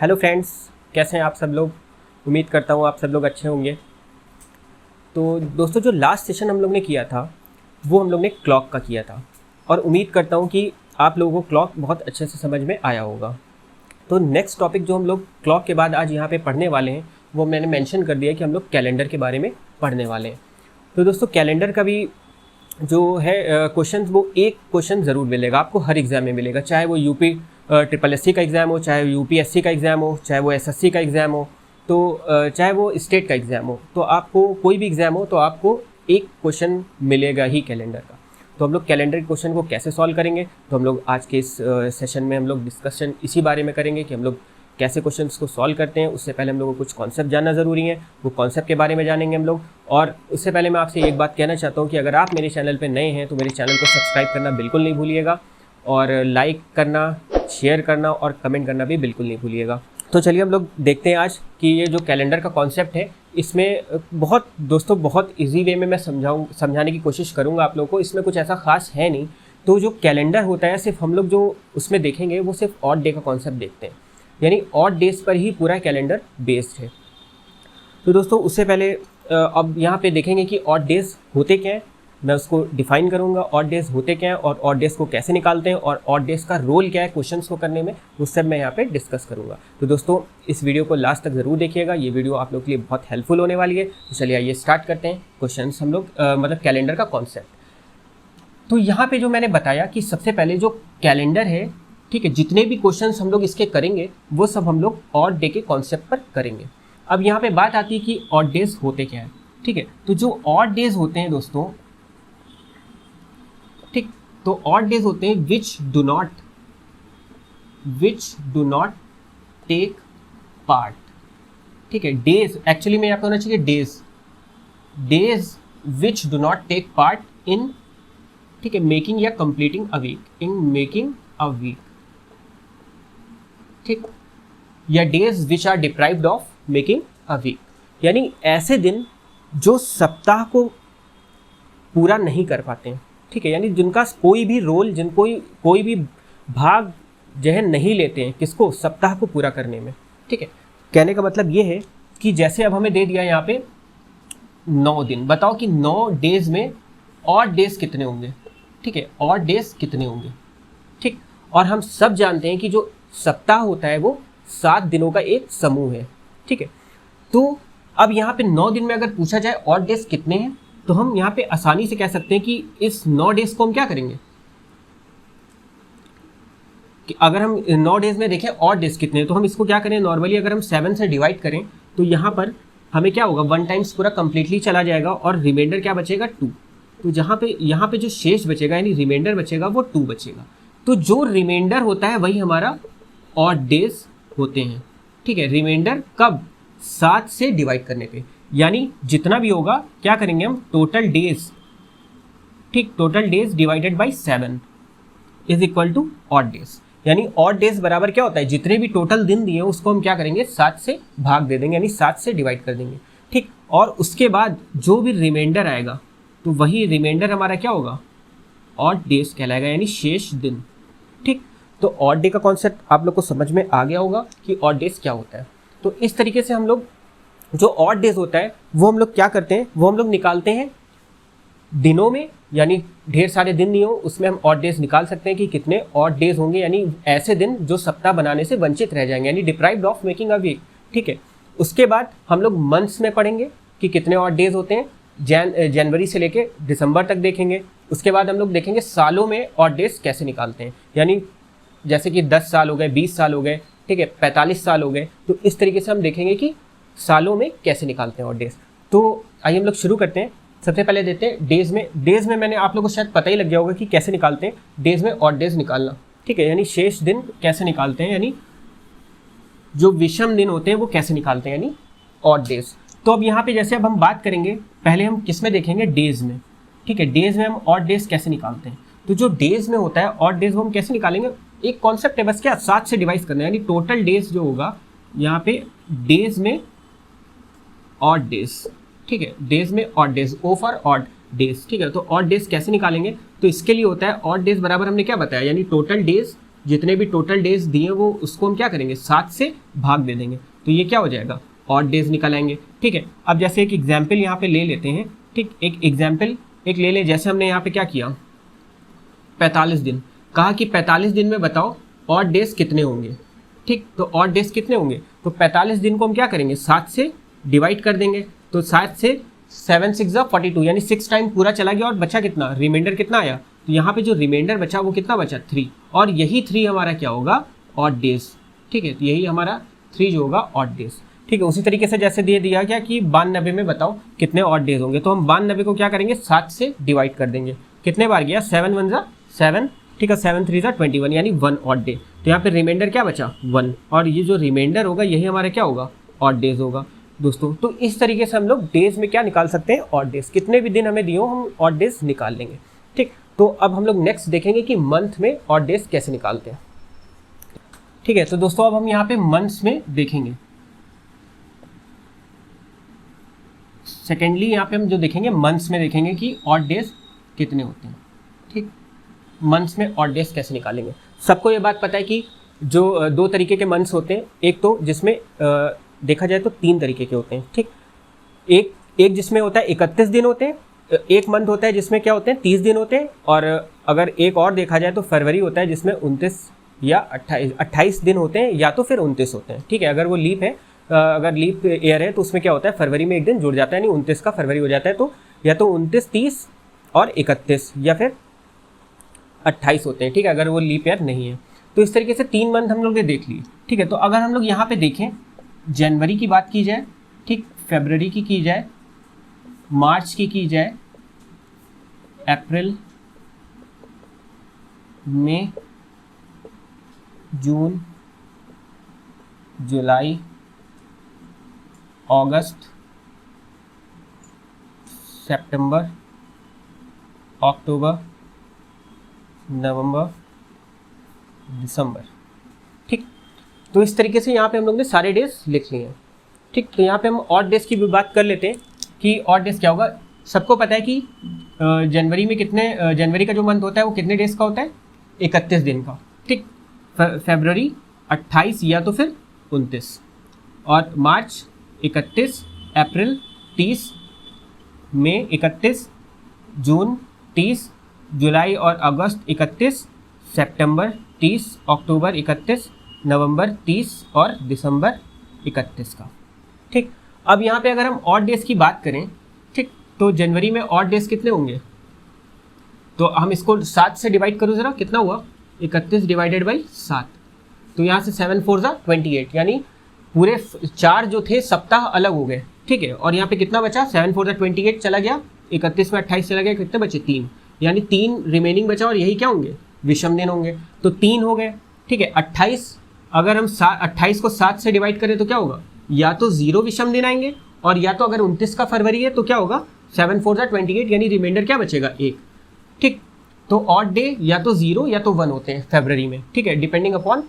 Hello friends, कैसे हैं आप सब लोग। उम्मीद करता हूँ आप सब लोग अच्छे होंगे। तो दोस्तों, जो लास्ट सेशन हम लोग ने किया था वो हम लोग ने क्लॉक का किया था और उम्मीद करता हूँ कि आप लोगों को क्लॉक बहुत अच्छे से समझ में आया होगा। तो नेक्स्ट टॉपिक जो हम लोग क्लॉक के बाद आज यहाँ पे पढ़ने वाले हैं वो मैंने मेंशन कर दिया कि हम लोग कैलेंडर के बारे में पढ़ने वाले हैं। तो दोस्तों, कैलेंडर का भी जो है क्वेश्चन, वो एक क्वेश्चन ज़रूर मिलेगा आपको, हर एग्ज़ाम में मिलेगा, चाहे वो यूपी ट्रिपल एससी का एग्ज़ाम हो, चाहे यूपीएससी का एग्ज़ाम हो, चाहे वो एसएससी का एग्ज़ाम हो, तो चाहे वो स्टेट का एग्ज़ाम हो। तो आपको कोई भी एग्ज़ाम हो तो आपको एक क्वेश्चन मिलेगा ही कैलेंडर का। तो हम लोग कैलेंडर के क्वेश्चन को कैसे सॉल्व करेंगे, तो हम लोग आज के इस सेशन में हम लोग डिस्कशन इसी बारे में करेंगे कि हम लोग कैसे क्वेश्चंस को सॉल्व करते हैं। उससे पहले हम लोगों को कुछ कॉन्सेप्ट जानना ज़रूरी है, वो कॉन्सेप्ट के बारे में जानेंगे हम लोग। और उससे पहले मैं आपसे एक बात कहना चाहता हूँ कि अगर आप मेरे चैनल पे नए हैं तो मेरे चैनल को सब्सक्राइब करना बिल्कुल नहीं भूलिएगा और लाइक करना, शेयर करना और कमेंट करना भी बिल्कुल नहीं भूलिएगा। तो चलिए हम लोग देखते हैं आज कि ये जो कैलेंडर का कॉन्सेप्ट है, इसमें बहुत ईजी वे में मैं समझाने की कोशिश करूँगा आप लोगों को। इसमें कुछ ऐसा खास है नहीं। तो जो कैलेंडर होता है, सिर्फ हम लोग जो उसमें देखेंगे वो सिर्फ ऑड डे का कॉन्सेप्ट देखते हैं, यानी ऑड डेज पर ही पूरा कैलेंडर बेस्ड है। तो दोस्तों, उससे पहले अब यहाँ पे देखेंगे कि ऑड डेज होते क्या हैं। मैं उसको डिफाइन करूँगा, ऑड डेज होते क्या हैं और ऑड डेज को कैसे निकालते हैं और ऑड डेज का रोल क्या है क्वेश्चंस को करने में, वो सब मैं यहाँ पे डिस्कस करूँगा। तो दोस्तों, इस वीडियो को लास्ट तक ज़रूर देखिएगा, ये वीडियो आप लोग के लिए बहुत हेल्पफुल होने वाली है। तो चलिए आइए स्टार्ट करते हैं क्वेश्चन हम लोग मतलब कैलेंडर का कॉन्सेप्ट। तो यहाँ पे जो मैंने बताया कि सबसे पहले जो कैलेंडर है, ठीक है, जितने भी क्वेश्चंस हम लोग इसके करेंगे वो सब हम लोग ऑड डे के कॉन्सेप्ट पर करेंगे। अब यहाँ पे बात आती है कि ऑड डेज होते क्या हैं, ठीक है। तो जो ऑड डेज होते हैं दोस्तों, ठीक, तो ऑड डेज होते हैं which do not take part, ठीक है। डेज एक्चुअली में यहाँ पे होना चाहिए days which do not take part in, ठीक है, मेकिंग या completing a week, in making a week, ठीक, या days which are deprived of making a week, यानी ऐसे दिन जो सप्ताह को पूरा नहीं कर पाते हैं, ठीक है, यानी जिनका कोई भी रोल, जिनको कोई भी भाग जो है नहीं लेते हैं किसको, सप्ताह को पूरा करने में, ठीक है। कहने का मतलब ये है कि जैसे अब हमें दे दिया यहाँ पे 9 दिन, बताओ कि 9 डेज में ऑड डेज कितने होंगे, ठीक है, ऑड डेज कितने होंगे, ठीक। और हम सब जानते हैं कि जो सप्ताह होता है वो 7 दिनों का एक समूह है, ठीक है। तो अब यहाँ पे 9 दिन में अगर पूछा जाए ऑड डेज कितने हैं, तो हम यहाँ पे आसानी से कह सकते हैं कि इस 9 डेज को हम क्या करेंगे कि अगर हम 9 डेज में देखें ऑड डेज कितने हैं, तो हम इसको क्या करें, नॉर्मली अगर हम 7 से डिवाइड करें तो यहाँ पर हमें क्या होगा, 1 टाइम्स पूरा कंप्लीटली चला जाएगा और रिमाइंडर क्या बचेगा, 2। तो यहाँ पे जो शेष बचेगा यानी रिमाइंडर बचेगा वो 2 बचेगा। तो जो रिमाइंडर होता है वही हमारा ऑड डेज होते हैं, ठीक है। रिमाइंडर कब, 7 से डिवाइड करने पे, यानी जितना भी होगा क्या करेंगे हम, टोटल डेज, ठीक, total days divided by 7 is equal to odd days. यानी ऑड डेज बराबर क्या होता है, जितने भी टोटल दिन दिए उसको हम क्या करेंगे, 7 से भाग दे देंगे, यानी 7 से डिवाइड कर देंगे, ठीक। और उसके बाद जो भी रिमाइंडर आएगा तो वही रिमाइंडर हमारा क्या होगा, ऑड डेज कहलाएगा, यानी शेष दिन, ठीक। तो ऑड डे का कॉन्सेप्ट आप लोग को समझ में आ गया होगा कि ऑड डेज क्या होता है। तो इस तरीके से हम लोग जो ऑड डेज होता है वो हम लोग क्या करते हैं, वो हम लोग निकालते हैं दिनों में, यानी ढेर सारे दिन नहीं हो उसमें हम ऑड डेज निकाल सकते हैं कि कितने ऑड डेज होंगे, यानी ऐसे दिन जो सप्ताह बनाने से वंचित रह जाएंगे, यानी deprived of making a week, ठीक है। उसके बाद हम लोग मंथ्स में पढ़ेंगे कि कितने ऑड डेज होते हैं, जनवरी से लेके दिसंबर तक देखेंगे। उसके बाद हम लोग देखेंगे सालों में ऑड डेज कैसे निकालते हैं, यानी जैसे कि 10 साल हो गए, 20 साल हो गए, ठीक है, 45 साल हो गए। तो इस तरीके से हम देखेंगे कि सालों में कैसे निकालते हैं ऑड डेज। तो आइए हम लोग शुरू करते हैं। सबसे पहले देते हैं डेज में मैंने आप लोगों को शायद पता ही लग गया होगा कि कैसे निकालते हैं डेज में ऑड डेज निकालना, ठीक है, यानी शेष दिन कैसे निकालते हैं, यानी जो विषम दिन होते हैं वो कैसे निकालते हैं, यानी ऑड डेज। तो अब यहाँ पे जैसे अब हम बात करेंगे, पहले हम किस में देखेंगे, डेज में, ठीक है। डेज में हम ऑड डेज कैसे निकालते हैं, तो जो डेज में होता है ऑड डेज वो हम कैसे निकालेंगे, एक कॉन्सेप्ट है बस, क्या, 7 से डिवाइड करना है, यानी टोटल डेज जो होगा यहाँ पे डेज में ऑड डेज, ठीक है, डेज में odd days, oh for odd days, ठीक है। तो ऑड डेज कैसे निकालेंगे, तो इसके लिए होता है ऑड डेज बराबर हमने क्या बताया, यानी टोटल डेज जितने भी टोटल डेज दिए वो उसको हम क्या करेंगे 7 से भाग दे देंगे, तो ये क्या हो जाएगा ऑड डेज निकल आएंगे। ठीक है, अब जैसे एक एग्जाम्पल यहाँ पे ले लेते हैं। ठीक, एक एग्जाम्पल एक ले लें, जैसे हमने यहाँ पे क्या किया 45 दिन, कहा कि 45 दिन में बताओ ऑड डेज कितने होंगे। ठीक, तो ऑड डेज कितने होंगे, तो 45 दिन को हम क्या करेंगे 7 से डिवाइड कर देंगे, तो 7 से 7 6 42 यानी 6 टाइम पूरा चला गया और बचा कितना, रिमाइंडर कितना आया, तो यहाँ पे जो रिमाइंडर बचा वो कितना बचा 3, और यही 3 हमारा क्या होगा ऑड डेज। ठीक है, तो यही हमारा 3 जो होगा ऑड डेज। ठीक है, उसी तरीके से जैसे दे दिया गया कि 92 में बताओ कितने ऑड डेज होंगे, तो हम 92 को क्या करेंगे 7 से डिवाइड कर देंगे, कितने बार गया 7 1 7, ठीक है 7 3 21 यानी 1 ऑड डे, तो यहाँ पे रिमाइंडर क्या बचा 1, और ये जो रिमाइंडर होगा यही हमारा क्या होगा ऑड डेज होगा दोस्तों। तो इस तरीके से हम लोग डेज में क्या निकाल सकते हैं ऑड डेज, कितने भी दिन हमें दिए हो हम ऑड डेज निकाल लेंगे। ठीक, तो अब हम लोग नेक्स्ट देखेंगे कि मंथ में ऑड डेज कैसे निकालते हैं। ठीक है, तो दोस्तों अब हम यहाँ पे मंथ्स में देखेंगे। सेकेंडली यहाँ पे हम जो देखेंगे मंथ्स में देखेंगे कि ऑड डेज कितने होते हैं। ठीक, मंथ्स में ऑड डेज कैसे निकालेंगे। सबको ये बात पता है कि जो 2 तरीके के मंथ्स होते हैं, एक तो जिसमें देखा जाए तो 3 तरीके के होते हैं। ठीक, एक जिसमें होता है 31 दिन होते हैं, एक मंथ होता है जिसमें क्या होते हैं 30 दिन होते हैं, और अगर एक और देखा जाए तो फरवरी होता है जिसमें 29 या 28 दिन होते हैं, या तो फिर 29 होते हैं। ठीक है, अगर वो लीप है, अगर लीप ईयर है तो उसमें क्या होता है फरवरी में एक दिन जुड़ जाता है, यानी 29 का फरवरी हो जाता है, तो या तो 29 30 और 31 या फिर 28 होते हैं। ठीक है, अगर वो लीप ईयर नहीं है, तो इस तरीके से 3 मंथ हम लोग ने देख लिए। ठीक है, तो अगर हम लोग यहाँ पे देखें जनवरी की बात की जाए, ठीक, फरवरी की जाए, मार्च की जाए, अप्रैल, मई, जून, जुलाई, अगस्त, सितंबर, अक्टूबर, नवंबर, दिसंबर। ठीक, तो इस तरीके से यहाँ पे हम लोग ने सारे डेज लिख लिए हैं। ठीक, तो यहाँ पे हम ऑड डेज की भी बात कर लेते हैं कि ऑड डेज क्या होगा। सबको पता है कि जनवरी में कितने, जनवरी का जो मंथ होता है वो कितने डेज का होता है 31 दिन का। ठीक, फरवरी 28 या तो फिर 29, और मार्च 31, अप्रैल 30, मई 31, जून 30, जुलाई और अगस्त 31, सितंबर 30, अक्टूबर 31, नवंबर 30 और दिसंबर 31 का। ठीक, अब यहाँ पे अगर हम ऑड डेज की बात करें, ठीक, तो जनवरी में ऑड डेज कितने होंगे, तो हम इसको 7 से डिवाइड करो ज़रा, कितना हुआ 31 डिवाइडेड बाई 7, तो यहाँ से 7 4 28, यानी पूरे 4 जो थे सप्ताह अलग हो गए। ठीक है, और यहाँ पे कितना बचा 7 4 28 चला गया, 31 में 28 चला गया, कितने बचे 3, यानी 3 रिमेनिंग बचा, और यही क्या होंगे विषम दिन होंगे, तो 3 हो गए। ठीक है, 28 अगर हम 28 को 7 से डिवाइड करें तो क्या होगा, या तो 0 विषम दिन आएंगे, और या तो अगर 29 का फरवरी है तो क्या होगा 7 4 28, यानी रिमाइंडर क्या बचेगा 1। ठीक, तो ऑड डे या तो 0 या तो 1 होते हैं फरवरी में। ठीक है, depending upon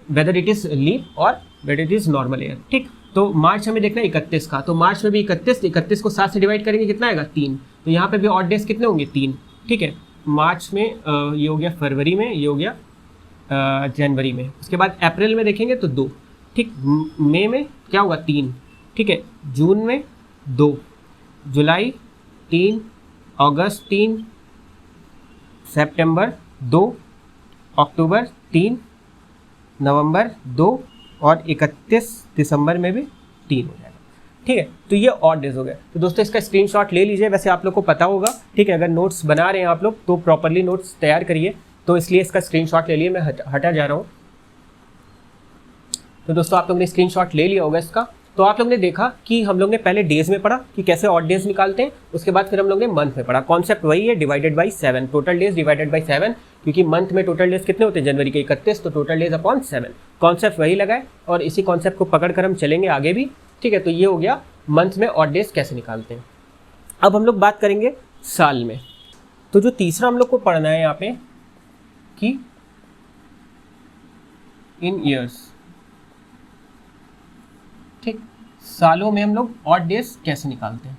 whether it is leap और whether it is normal year. ठीक, तो मार्च हमें देखना है 31 का, तो मार्च में भी 31 को 7 से डिवाइड करेंगे कितना आएगा 3, तो यहाँ पे भी ऑड डेज कितने होंगे 3। ठीक है, मार्च में ये हो गया, फरवरी में ये हो गया, जनवरी में, उसके बाद अप्रैल में देखेंगे तो 2। ठीक, मई में क्या होगा 3। ठीक है, जून में 2, जुलाई 3, अगस्त 3, सितंबर 2, अक्टूबर 3, नवंबर 2 और 31 दिसंबर में भी 3 हो जाएगा। ठीक है, तो ये ऑड डेज हो गए। तो दोस्तों इसका स्क्रीनशॉट ले लीजिए, वैसे आप लोग को पता होगा। ठीक है, अगर नोट्स बना रहे हैं आप लोग तो प्रॉपरली नोट्स तैयार करिए, तो इसलिए इसका स्क्रीनशॉट ले लिए, मैं हटा जा रहा हूँ। तो दोस्तों आप लोग ने स्क्रीनशॉट ले लिया होगा इसका। तो आप लोग ने देखा कि हम लोग ने पहले डेज में पढ़ा कि कैसे ऑड डेज निकालते हैं, उसके बाद फिर हम लोग ने मंथ में पढ़ा। कॉन्सेप्ट वही है, divided by 7, total days divided by 7, क्योंकि मंथ में टोटल डेज कितने होते हैं जनवरी के 31, तो टोटल डेज अपॉन 7। कॉन्सेप्ट वही लगाए और इसी कॉन्सेप्ट को पकड़ कर हम चलेंगे आगे भी। ठीक है, तो ये हो गया मंथ में ऑड डेज कैसे निकालते हैं। अब हम लोग बात करेंगे साल में। तो जो तीसरा हम लोग को पढ़ना है यहाँ पे कि इन ईयर्स। ठीक, सालों में हम लोग ऑड डेज कैसे निकालते हैं।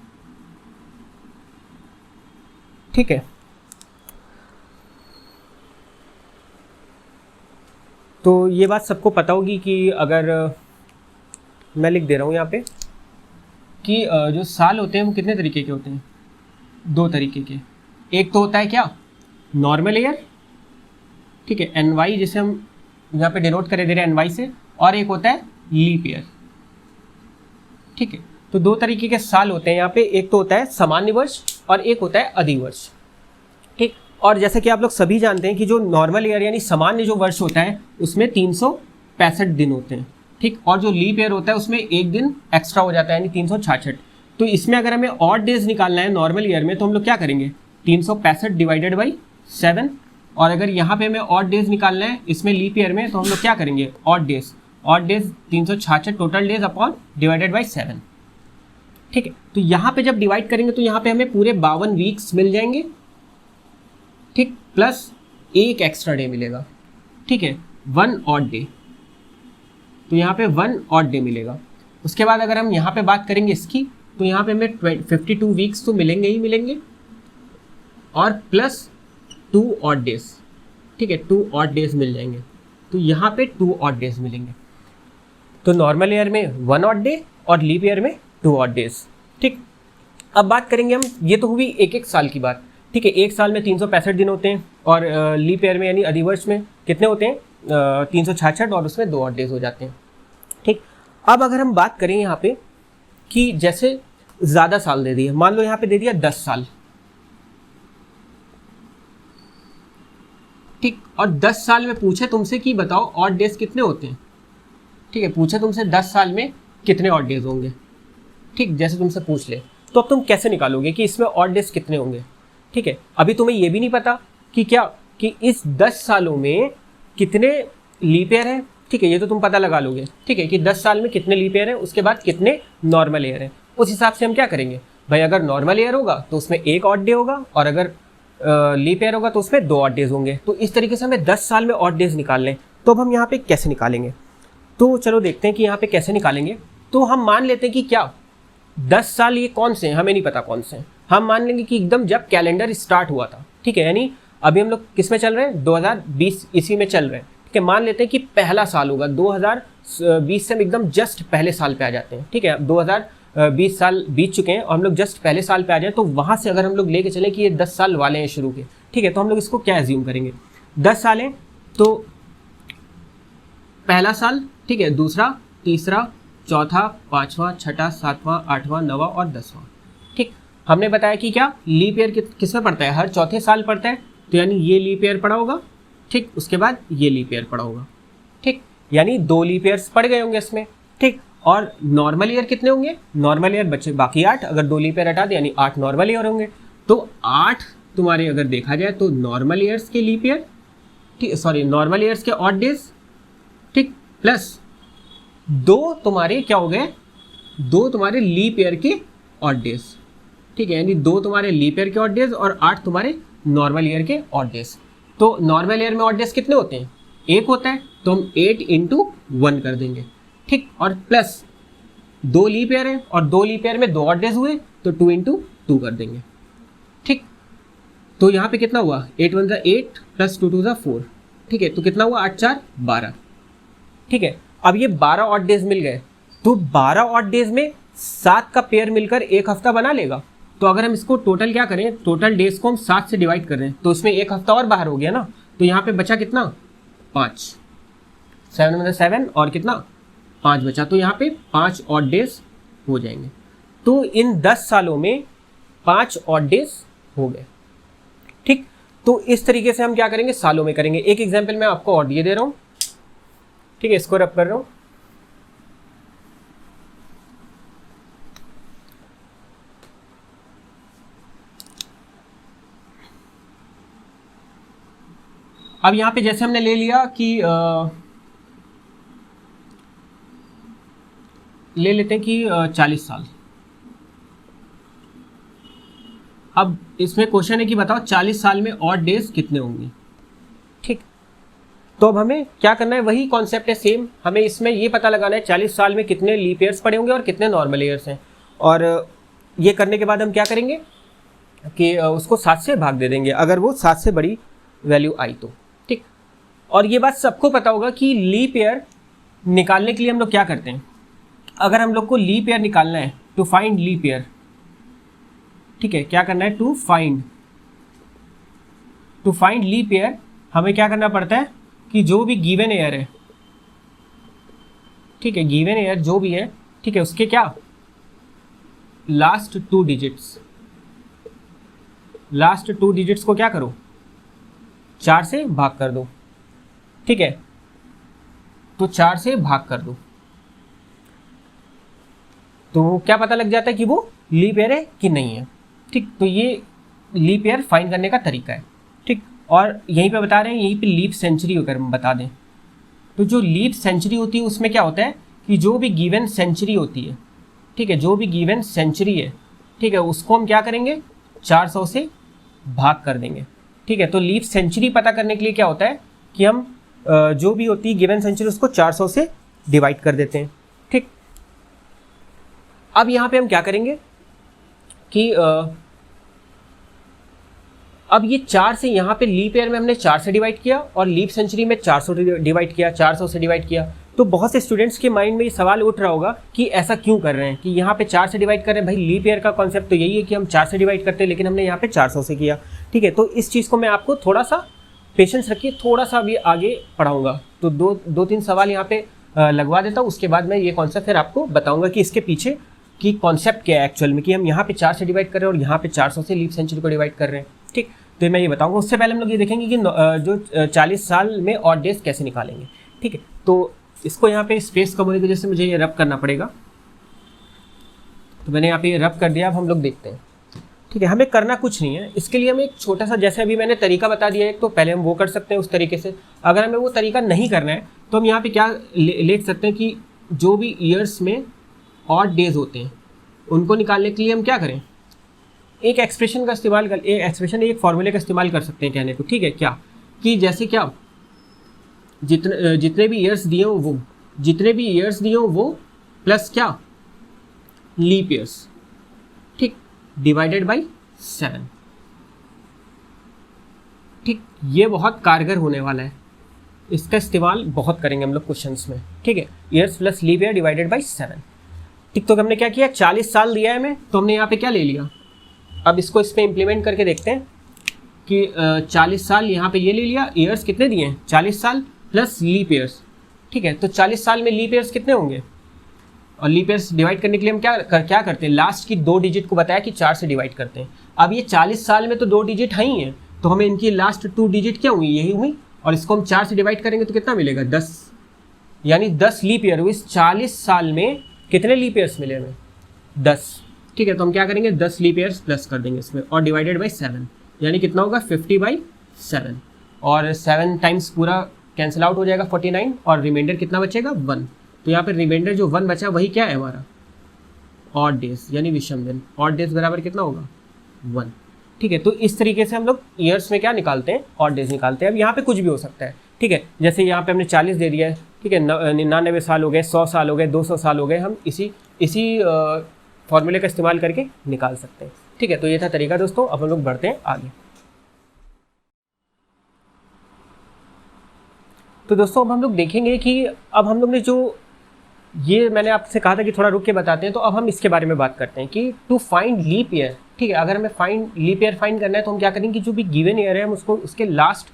ठीक है, तो ये बात सबको पता होगी कि अगर मैं लिख दे रहा हूँ यहाँ पे कि जो साल होते हैं वो कितने तरीके के होते हैं, 2 तरीके के। एक तो होता है क्या, नॉर्मल ईयर, ठीक है, NY जिसे हम यहाँ पे डिनोट करे दे रहे हैं NY से, और एक होता है लीप ईयर, ठीक है। तो 2 तरीके के साल होते हैं यहाँ पे, एक तो होता है सामान्य वर्ष और एक होता है अधिवर्ष, ठीक। और जैसे कि आप लोग सभी जानते हैं कि जो नॉर्मल ईयर यानी सामान्य जो वर्ष होता है उसमें 365 दिन होते हैं, ठीक। और जो लीप ईयर होता है उसमें एक दिन एक्स्ट्रा हो जाता है यानी 366। तो इसमें अगर हमें ऑड डेज निकालना है नॉर्मल ईयर में तो हम लोग क्या करेंगे, 365 डिवाइडेड बाई 7। और अगर यहाँ पे हमें ऑड डेज निकालना है इसमें लीप ईयर में तो हम लोग क्या करेंगे, odd days 366 total days upon divided by 7, ठीक है। तो यहाँ पे जब डिवाइड करेंगे तो यहाँ पे हमें पूरे 52 वीक्स मिल जाएंगे, ठीक, प्लस एक एक्स्ट्रा डे मिलेगा, ठीक है, 1 ऑड डे। तो यहाँ पे 1 ऑड डे मिलेगा। उसके बाद अगर हम यहाँ पे बात करेंगे इसकी तो यहाँ पे हमें 52 वीक्स तो मिलेंगे ही मिलेंगे और प्लस 2 ऑड डेज, ठीक है, 2 ऑड डेज मिल जाएंगे। तो यहाँ पे 2 ऑड डेज मिलेंगे। तो नॉर्मल ईयर में 1 ऑड डे और लीप ईयर में 2 ऑड डेज, ठीक। अब बात करेंगे हम, ये तो हुई एक साल की बात, ठीक है। एक साल में 365 दिन होते हैं और लीप ईयर में यानी अधिवर्ष में कितने होते हैं, 366 और उसमें 2 ऑड डेज हो जाते हैं, ठीक। अब अगर हम बात करें यहाँ पे कि जैसे ज़्यादा साल दे दिए, मान लो यहाँ पे दे दिया 10 साल, ठीक, और 10 साल में पूछे तुमसे कि बताओ ऑड डेज कितने होते हैं, ठीक है, पूछे तुमसे 10 साल में कितने ऑड डेज होंगे, ठीक, जैसे तुमसे पूछ ले तो अब तुम कैसे निकालोगे कि इसमें ऑड डेज कितने होंगे, ठीक है। अभी तुम्हें ये भी नहीं पता कि क्या कि इस 10 सालों में कितने लीप ईयर है, ठीक है, ये तो तुम पता लगा लोगे, ठीक है, कि 10 साल में कितने लीप ईयर है, उसके बाद कितने नॉर्मल ईयर है। उस हिसाब से हम क्या करेंगे भाई, अगर नॉर्मल ईयर होगा तो उसमें 1 ऑड डे होगा और अगर लीप ईयर होगा तो उसमें 2 ऑड डेज होंगे। तो इस तरीके से हमें 10 साल में ऑड डेज निकालने हैं। तो अब हम यहाँ पे कैसे निकालेंगे, तो चलो देखते हैं कि यहाँ पे कैसे निकालेंगे। तो हम मान लेते हैं कि क्या 10 साल ये कौन से हैं, हमें नहीं पता कौन से हैं, हम मान लेंगे कि एकदम जब कैलेंडर स्टार्ट हुआ था, ठीक है, यानी अभी हम लोग किस में चल रहे हैं, 2020 इसी में चल रहे हैं, ठीक है। मान लेते हैं कि पहला साल होगा 2020 से हम एकदम जस्ट पहले साल पे आ जाते हैं, ठीक है। 2020 साल बीत चुके हैं और हम लोग जस्ट पहले साल पे आ जाए तो वहाँ से अगर हम लोग लेके चले कि ये 10 साल वाले हैं शुरू के, ठीक है, तो हम लोग इसको क्या एज्यूम करेंगे, 10 साल हैं तो पहला साल, ठीक है, दूसरा, तीसरा, चौथा, पाँचवा, छठा, सातवां, आठवां, नवा और 10वां, ठीक। हमने बताया कि क्या लीप ईयर किस में पड़ता है, हर चौथे साल पड़ता है, तो यानी ये लीप ईयर पड़ा होगा, ठीक, उसके बाद ये लीप ईयर पड़ा होगा, ठीक, यानी 2 लीप ईयर्स पड़ गए होंगे इसमें, ठीक। और नॉर्मल ईयर कितने होंगे, नॉर्मल ईयर बच्चे बाकी 8, अगर 2 लीप ईयर हटा दे यानी 8 नॉर्मल ईयर होंगे। तो 8 तुम्हारे अगर देखा जाए तो नॉर्मल ईयर्स के लीप ईयर, ठीक, सॉरी नॉर्मल ईयर्स के ऑड डेज, ठीक, प्लस 2 तुम्हारे क्या हो गए, 2 तुम्हारे लीप ईयर के ऑड डेज, ठीक है, यानी 2 तुम्हारे लीप ईयर के ऑड डेज और 8 तुम्हारे नॉर्मल ईयर के ऑड डेज। तो नॉर्मल ईयर में ऑड डेज कितने होते हैं, 1 होता है, तो हम 8 × 1 कर देंगे, ठीक, और प्लस 2 लीप ईयर है और 2 लीप ईयर में 2 ऑड डेज हुए तो 2 × 2 कर देंगे, ठीक। तो यहाँ पे कितना हुआ, 8 × 1 = 8 प्लस 2 × 2 = 4, ठीक है, तो कितना हुआ 8 × 4 = 12, ठीक है। अब ये 12 ऑड डेज मिल गए, तो 12 ऑड डेज में 7 का पेयर मिलकर 1 हफ्ता बना लेगा। तो अगर हम इसको टोटल क्या करें, टोटल डेज को हम 7 से डिवाइड कर रहे हैं तो इसमें 1 हफ्ता और बाहर हो गया ना, तो यहाँ पे बचा कितना 5, 7 × 7 और कितना 5 बचा, तो यहाँ पे 5 ऑड डेज हो जाएंगे। तो इन 10 सालों में 5 ऑड डेज हो गए, ठीक। तो इस तरीके से हम क्या करेंगे, सालों में करेंगे। एक एग्जाम्पल मैं आपको और ये दे रहा हूँ, ठीक है, इसको रब कर रहा हूँ। अब यहाँ पे जैसे हमने ले लिया कि ले लेते हैं कि 40 साल। अब इसमें क्वेश्चन है कि बताओ 40 साल में ऑड डेज कितने होंगे, ठीक। तो अब हमें क्या करना है, वही कॉन्सेप्ट है सेम, हमें इसमें ये पता लगाना है 40 साल में कितने लीप ईयर्स पड़े होंगे और कितने नॉर्मल ईयर्स हैं। और ये करने के बाद हम क्या करेंगे कि उसको 7 से भाग दे देंगे अगर वो 7 से बड़ी वैल्यू आई तो, ठीक। और ये बात सबको पता होगा कि लीप ईयर निकालने के लिए हम लोग क्या करते हैं, अगर हम लोग को लीप ईयर निकालना है, टू फाइंड लीप ईयर, ठीक है, क्या करना है, टू फाइंड लीप ईयर हमें क्या करना पड़ता है कि जो भी गिवन ईयर है, ठीक है, गिवन ईयर जो भी है, ठीक है, उसके क्या लास्ट टू डिजिट्स को क्या करो, 4 से भाग कर दो, ठीक है, तो 4 से भाग कर दो, तो क्या पता लग जाता है कि वो लीप ईयर है कि नहीं है, ठीक। तो ये लीप ईयर फाइंड करने का तरीका है, ठीक। और यहीं पे बता रहे हैं, यहीं पे लीप सेंचुरी अगर हम बता दें, तो जो लीप सेंचुरी होती है उसमें क्या होता है कि जो भी गिवन सेंचुरी होती है, ठीक है, जो भी गिवन सेंचुरी है, ठीक है, उसको हम क्या करेंगे, 400 से भाग कर देंगे, ठीक है। तो लीप सेंचुरी पता करने के लिए क्या होता है कि हम जो भी होती है गिवन सेंचुरी उसको 400 से डिवाइड कर देते हैं, ठीक। अब यहाँ पे हम क्या करेंगे कि अब ये 4 से यहाँ पे लीप ईयर में हमने 4 से डिवाइड किया और लीप सेंचुरी में 400 डिवाइड किया, 400 से डिवाइड किया। तो बहुत से स्टूडेंट्स के माइंड में ये सवाल उठ रहा होगा कि ऐसा क्यों कर रहे हैं कि यहाँ पे 4 से डिवाइड कर रहे हैं। भाई लीप ईयर का कॉन्सेप्ट तो यही है कि हम 4 से डिवाइड करते हैं, लेकिन हमने यहाँ पे 400 से किया, ठीक है। तो इस चीज़ को मैं आपको थोड़ा सा पेशेंस रखिए, थोड़ा सा अभी आगे पढ़ाऊँगा, तो दो तीन सवाल यहाँ पे लगवा देता हूँ, उसके बाद मैं ये कॉन्सेप्ट फिर आपको बताऊँगा कि इसके पीछे की कॉन्सेप्ट क्या है एक्चुअल में, कि हम यहाँ पे 4 से डिवाइड कर रहे हैं और यहाँ पे 400 से लीप सेंचुरी को डिवाइड कर रहे हैं, ठीक। तो मैं ये बताऊंगा। उससे पहले हम लोग ये देखेंगे कि जो 40 साल में ऑड डेज कैसे निकालेंगे, ठीक है। तो इसको यहाँ पे स्पेस कम होने की वजह से मुझे ये रब करना पड़ेगा, तो मैंने यहाँ पे ये रब कर दिया। अब हम लोग देखते हैं, ठीक है। हमें करना कुछ नहीं है, इसके लिए हमें एक छोटा सा, जैसे अभी मैंने तरीका बता दिया है, तो पहले हम वो कर सकते हैं उस तरीके से। अगर हमें वो तरीका नहीं करना है तो हम यहाँ पे क्या लिख सकते हैं कि जो भी ईयर्स में ऑड डेज होते हैं उनको निकालने के लिए हम क्या करें, एक एक्सप्रेशन का इस्तेमाल कर, एक फॉर्मूले का इस्तेमाल कर सकते हैं कहने को, ठीक है। क्या कि जैसे क्या जितने भी ईयर्स दिए हो वो प्लस क्या लीप ईयर्स, ठीक, डिवाइडेड बाय 7, ठीक। ये बहुत कारगर होने वाला है, इसका इस्तेमाल बहुत करेंगे हम लोग क्वेश्चंस में, ठीक है। Years plus leap year divided by 7, ठीक। तो हमने क्या किया, 40 साल दिया है हमें, तो हमने यहाँ पे क्या ले लिया। अब इसको इस पे इम्प्लीमेंट करके देखते हैं कि 40 साल यहाँ पे ये ले लिया, ईयर्स कितने दिए हैं 40 साल प्लस लीप ईयर्स, ठीक है। तो 40 साल में लीप ईयर्स कितने होंगे, और लीप ईयर्स डिवाइड करने के लिए हम क्या करते हैं, लास्ट की 2 डिजिट को बताया कि 4 से डिवाइड करते हैं। अब ये 40 साल में तो 2 डिजिट है ही हैं, तो हमें इनकी लास्ट 2 डिजिट क्या हुई, यही हुई, और इसको हम 4 से डिवाइड करेंगे तो कितना मिलेगा 10, यानी 10 लीप ईयर हुई। इस 40 साल में कितने लीप ईयर्स मिले हमें 10, ठीक है। तो हम क्या करेंगे 10 लीप ईयर्स प्लस कर देंगे इसमें, और डिवाइडेड बाय 7, यानी कितना होगा 50/7, और 7 टाइम्स पूरा कैंसिल आउट हो जाएगा 49, और रिमाइंडर कितना बचेगा 1। तो यहाँ पे रिमाइंडर जो 1 बचा वही क्या है हमारा ऑड डेज, यानी विषम दिन। ऑड डेज बराबर कितना होगा 1, ठीक है। तो इस तरीके से हम लोग ईयर्स में क्या निकालते हैं, ऑड डेज निकालते हैं। अब यहाँ पे कुछ भी हो सकता है, ठीक है। जैसे यहाँ पे हमने 40 दे दिया है, ठीक है, 99 साल हो गए, 100 साल हो गए, 200 साल हो गए, हम इसी फॉर्मूले का इस्तेमाल करके निकाल सकते हैं, ठीक है। तो ये था तरीका दोस्तों। अब हम लोग बढ़ते हैं आगे। तो दोस्तों अब हम लोग देखेंगे कि अब हम लोग ने जो ये मैंने आपसे कहा था कि थोड़ा रुक के बताते हैं, तो अब हम इसके बारे में बात करते हैं कि टू फाइंड लीप ईयर, ठीक है। अगर हमें लीप ईयर फाइंड करना है तो हम क्या करेंगे, जो भी गिवन ईयर है हम उसको उसके लास्ट,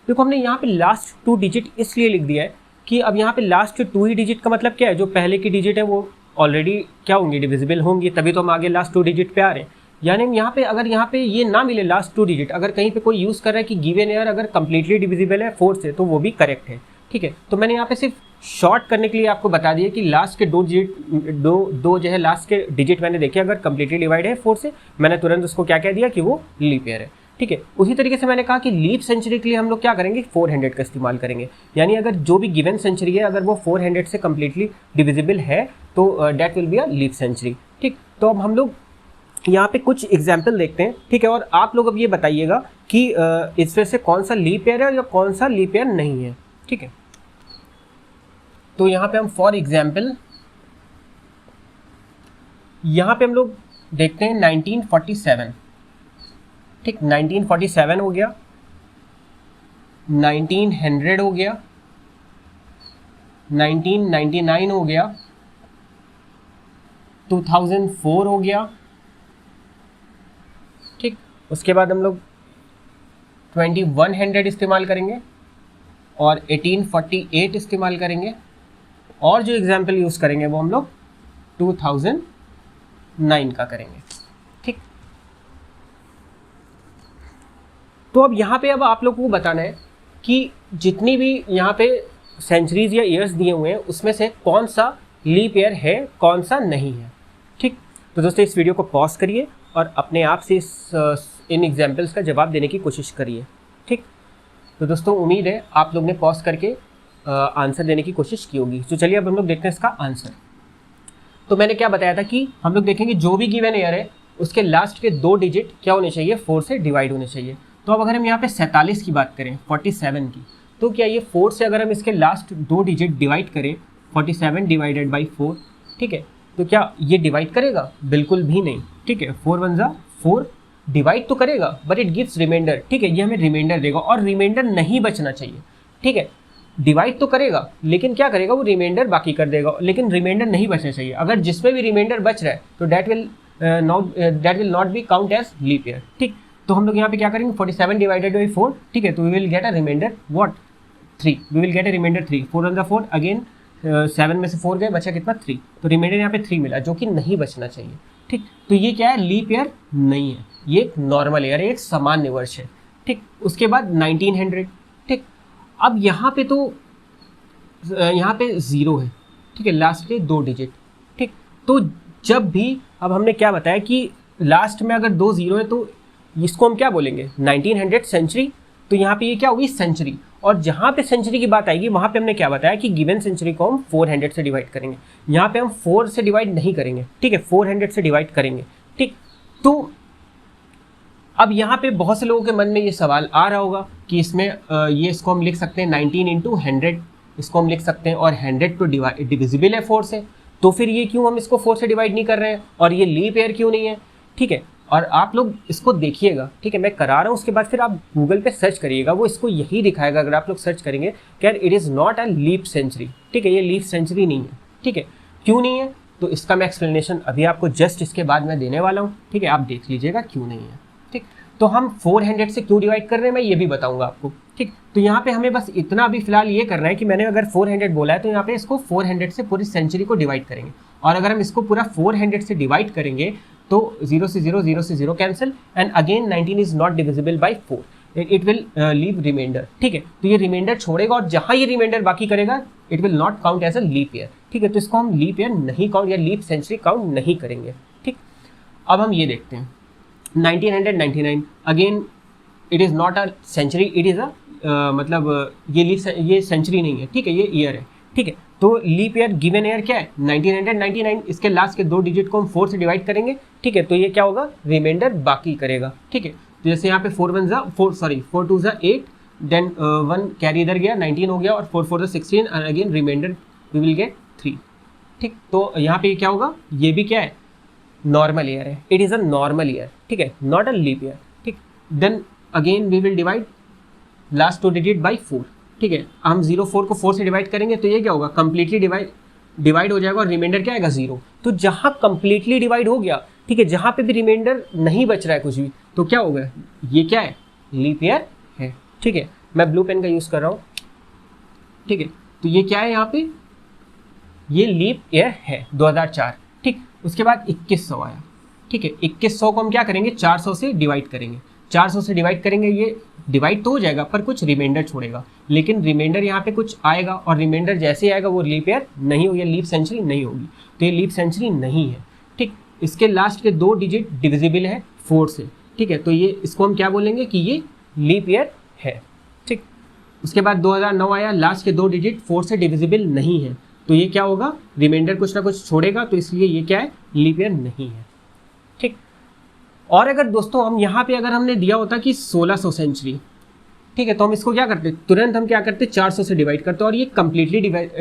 देखो हमने यहाँ पे लास्ट 2 डिजिट इसलिए लिख दिया है कि अब यहाँ पे लास्ट 2 ही डिजिट का मतलब क्या है, जो पहले की डिजिट है वो ऑलरेडी क्या होंगी, डिविजिबल होंगी, तभी तो हम आगे लास्ट 2 डिजिट पे आ रहे हैं। यानी हम यहाँ पे अगर यहाँ पे ये ना मिले लास्ट 2 डिजिट, अगर कहीं पे कोई यूज़ कर रहा है कि गिवन ईयर अगर कंप्लीटली डिविजिबल है 4 से, तो वो भी करेक्ट है, ठीक है। तो मैंने यहाँ पे सिर्फ शॉर्ट करने के लिए आपको बता दिया कि लास्ट के 2 जो है लास्ट के डिजिट मैंने देखे अगर कंप्लीटली डिवाइड है 4 से, मैंने तुरंत उसको क्या कह दिया कि वो लीप ईयर है, ठीक है। उसी तरीके से मैंने कहा कि लीप सेंचुरी के लिए हम लोग क्या करेंगे, 400 का इस्तेमाल करेंगे। यानी अगर जो भी गिवन सेंचुरी है अगर वो 400 से कंप्लीटली डिविजिबल है तो that will be a leap century, ठीक। तो अब हम लोग यहाँ पे कुछ एग्जाम्पल देखते हैं, ठीक है। और आप लोग अब ये बताइएगा कि इसमें से कौन सा लीप ईयर है या कौन सा लीप ईयर नहीं है, ठीक है। तो यहाँ पे हम फॉर एग्जाम्पल यहाँ पे हम लोग देखते हैं 1947, ठीक, 1947 हो गया, 1900 हो गया, 1999 हो गया, 2004 हो गया, ठीक। उसके बाद हम लोग 2100 इस्तेमाल करेंगे और 1848 इस्तेमाल करेंगे, और जो एग्जाम्पल यूज़ करेंगे वो हम लोग 2009 का करेंगे, ठीक। तो अब यहाँ पे अब आप लोगों को बताना है कि जितनी भी यहाँ पे सेंचुरीज या ईयर्स दिए हुए हैं उसमें से कौन सा लीप ईयर है, कौन सा नहीं है, ठीक। तो दोस्तों इस वीडियो को पॉज करिए और अपने आप से इन एग्जाम्पल्स का जवाब देने की कोशिश करिए, ठीक। तो दोस्तों उम्मीद है आप लोग ने पॉज करके आंसर देने की कोशिश की होगी। तो चलिए अब हम लोग देखते हैं इसका आंसर। तो मैंने क्या बताया था कि हम लोग देखेंगे जो भी गिवन ईयर है उसके लास्ट के 2 डिजिट क्या होने चाहिए, 4 से डिवाइड होने चाहिए। तो अब अगर हम यहाँ पे 47 की बात करें, 47 की, तो क्या ये 4 से अगर हम इसके लास्ट 2 डिजिट डिवाइड करें, 47 डिवाइडेड बाई 4, ठीक है, तो क्या ये डिवाइड करेगा? बिल्कुल भी नहीं, ठीक है। 4 1 जा 4 डिवाइड तो करेगा बट इट गिव्स रिमाइंडर, ठीक है, ये हमें रिमाइंडर देगा और रिमाइंडर नहीं बचना चाहिए, ठीक है। डिवाइड तो करेगा लेकिन क्या करेगा, वो रिमाइंडर बाकी कर देगा, लेकिन रिमाइंडर नहीं बचना चाहिए। अगर जिसमें भी रिमाइंडर बच रहा है तो that will not be count as leap year, ठीक। तो हम लोग यहाँ पे क्या करेंगे, 47 डिवाइडेड बाई 4, ठीक है, तो we will get a reminder what 3, we will get a reminder 3, 4 1 4 again 7 में से 4 गए, बचा कितना 3, तो रिमाइंडर यहाँ पे 3 मिला जो कि नहीं बचना चाहिए, ठीक। तो ये क्या है, लीप ईयर नहीं है, ये एक नॉर्मल ईयर है, एक सामान्य वर्ष है, ठीक। उसके बाद 1900, ठीक। अब यहाँ पे तो यहाँ पे 0 है, ठीक है, लास्ट के 2 डिजिट, ठीक। तो जब भी अब हमने क्या बताया कि लास्ट में अगर 2 0 है तो इसको हम क्या बोलेंगे, 1900 सेंचुरी। तो यहाँ पे ये क्या होगी, सेंचुरी। और जहाँ पे सेंचुरी की बात आएगी वहाँ पे हमने क्या बताया कि गिवन सेंचुरी को हम 400 से डिवाइड करेंगे। यहाँ पे हम 4 से डिवाइड नहीं करेंगे, ठीक है, 400 से डिवाइड करेंगे, ठीक। तो अब यहाँ पे बहुत से लोगों के मन में ये सवाल आ रहा होगा कि इसमें ये इसको हम लिख सकते हैं 19 इंटू 100, इसको हम लिख सकते हैं, और 100 तो डिविजिबल है 4 से, तो फिर ये क्यों हम इसको 4 से डिवाइड नहीं कर रहे हैं, और ये लीप ईयर क्यों नहीं है, ठीक है। और आप लोग इसको देखिएगा, ठीक है, मैं करा रहा हूँ, उसके बाद फिर आप गूगल पे सर्च करिएगा, वो इसको यही दिखाएगा। अगर आप लोग सर्च करेंगे कि यार it is not a leap century, ठीक है, ये लीप सेंचुरी नहीं है, ठीक है। क्यों नहीं है, तो इसका मैं एक्सप्लेनेशन अभी आपको जस्ट इसके बाद मैं देने वाला हूँ, ठीक है, आप देख लीजिएगा क्यों नहीं है, ठीक। तो हम 400 से क्यों डिवाइड कर रहे हैं मैं ये भी बताऊंगा आपको, ठीक। तो यहाँ पे हमें बस इतना अभी फिलहाल ये करना है कि मैंने अगर 400 बोला है तो यहाँ पे इसको 400 से पूरी सेंचुरी को डिवाइड करेंगे, और अगर हम इसको पूरा 400 से डिवाइड करेंगे तो 0 से 0 0 से 0 cancel, and again 19 is not divisible by 4, it will leave remainder, ठीक है। तो ये रिमाइंडर छोड़ेगा और जहाँ ये रिमाइंडर बाकी करेगा it will not count as a leap year, ठीक है। तो इसको हम लीप ईयर नहीं काउंट या लीप सेंचुरी काउंट नहीं करेंगे, ठीक। अब हम ये देखते हैं 1999, again it is not a century, it is a मतलब ये सेंचुरी नहीं है, ठीक है, ये ईयर है, ठीक है। तो लीप ईयर गिवन ईयर क्या है, 1999, इसके लास्ट के 2 डिजिट को हम 4 से डिवाइड करेंगे, ठीक है, तो ये क्या होगा, रिमाइंडर बाकी करेगा, ठीक है। तो जैसे यहाँ पे 4 2 जा 8, देन 1 कैरी इधर गया, 19 हो गया, और 4 4 जा 16, and again reminder we will get 3, ठीक। तो यहाँ पे क्या होगा, ये भी क्या है, नॉर्मल ईयर है, it is a normal year, ठीक है, नॉट अ लीप ईयर, ठीक। Then again we will divide last 2 digit by 4, ठीक है। हम 0 4 को 4 से डिवाइड करेंगे तो ये क्या होगा, कंप्लीटली डिवाइड हो जाएगा, और रिमाइंडर क्या आएगा, 0। तो जहाँ कंप्लीटली डिवाइड हो गया, ठीक है, जहाँ पे भी रिमाइंडर नहीं बच रहा है कुछ भी, तो क्या होगा, ये क्या है, लीप ईयर है, ठीक है। मैं ब्लू पेन का यूज़ कर रहा हूँ, ठीक है। तो ये क्या है, यहाँ पे ये लीप ईयर है 2004, ठीक। उसके बाद 2100 आया, ठीक है, 2100 को हम क्या करेंगे, 400 से डिवाइड करेंगे, 400 से डिवाइड करेंगे, ये डिवाइड तो हो जाएगा पर कुछ रिमाइंडर छोड़ेगा, लेकिन रिमाइंडर यहाँ पे कुछ आएगा, और रिमाइंडर जैसे ही आएगा वो लीप ईयर नहीं होगी, लीप सेंचुरी नहीं होगी, तो ये लीप सेंचुरी नहीं है, ठीक। इसके लास्ट के 2 डिजिट डिविजिबल है 4 से, ठीक है, तो ये इसको हम क्या बोलेंगे कि ये लीप ईयर है, ठीक। उसके बाद 2009 आया, लास्ट के 2 डिजिट 4 से डिविजिबल नहीं है, तो ये क्या होगा, रिमाइंडर कुछ ना कुछ छोड़ेगा, तो इसलिए ये क्या है, लीप ईयर नहीं है, ठीक। और अगर दोस्तों हम यहाँ पे अगर हमने दिया होता कि 1600 सेंचुरी, ठीक है, तो हम इसको क्या करते, तुरंत हम क्या करते, 400 से डिवाइड करते, और ये कंप्लीटली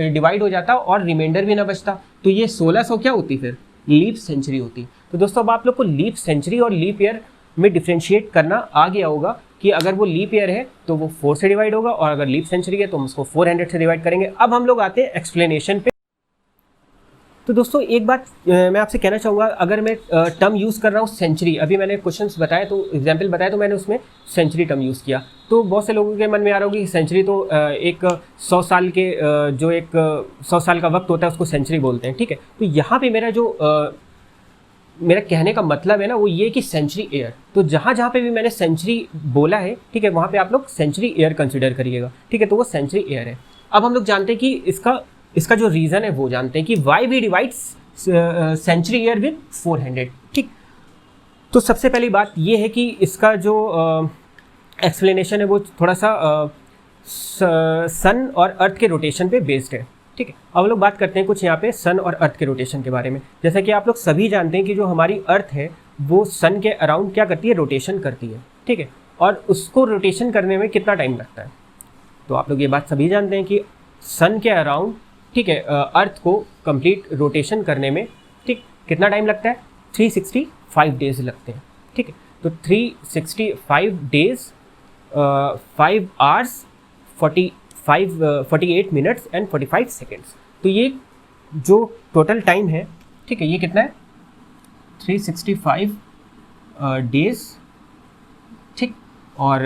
डिवाइड हो जाता और रिमाइंडर भी ना बचता, तो ये 1600 क्या होती, फिर लीप सेंचुरी होती। तो दोस्तों अब आप लोग को लीप सेंचुरी और लीप ईयर में डिफ्रेंशिएट करना आ गया होगा कि अगर वो लीप ईयर है तो वो 4 से डिवाइड होगा, और अगर लीप सेंचुरी है तो हम उसको 400 से डिवाइड करेंगे। अब हम लोग आते हैं एक्सप्लेनेशन पे। तो दोस्तों एक बात मैं आपसे कहना चाहूँगा, अगर मैं टर्म यूज़ कर रहा हूँ सेंचुरी, अभी मैंने क्वेश्चंस बताए तो एग्जांपल बताया तो मैंने उसमें सेंचुरी टर्म यूज़ किया, तो बहुत से लोगों के मन में आ रहा होगा कि सेंचुरी तो एक 100 साल के जो एक 100 साल का वक्त होता है उसको सेंचुरी बोलते हैं, ठीक है। तो यहाँ पे मेरा जो मेरा कहने का मतलब है ना वो ये कि सेंचुरी ईयर, तो जहाँ जहाँ पे भी मैंने सेंचुरी बोला है, ठीक है, वहाँ पे आप लोग सेंचुरी ईयर कंसिडर करिएगा, ठीक है। तो वो सेंचुरी ईयर है। अब हम लोग जानते हैं कि इसका जो रीज़न है वो जानते हैं कि why we divide century year with 400, ठीक। तो सबसे पहली बात ये है कि इसका जो एक्सप्लेनेशन है वो थोड़ा सा सन और अर्थ के रोटेशन पे बेस्ड है, ठीक है। अब लोग बात करते हैं कुछ यहाँ पे सन और अर्थ के रोटेशन के बारे में। जैसा कि आप लोग सभी जानते हैं कि जो हमारी अर्थ है वो सन के अराउंड क्या करती है, रोटेशन करती है, ठीक है। और उसको रोटेशन करने में कितना टाइम लगता है, तो आप लोग ये बात सभी जानते हैं कि सन के अराउंड, ठीक है, अर्थ को कंप्लीट रोटेशन करने में, ठीक, कितना टाइम लगता है, 365 डेज लगते हैं, ठीक है। तो 365 days 5 hours 48 minutes and 45 seconds. तो ये जो टोटल टाइम है, ठीक है, ये कितना है, 365 डेज, ठीक, और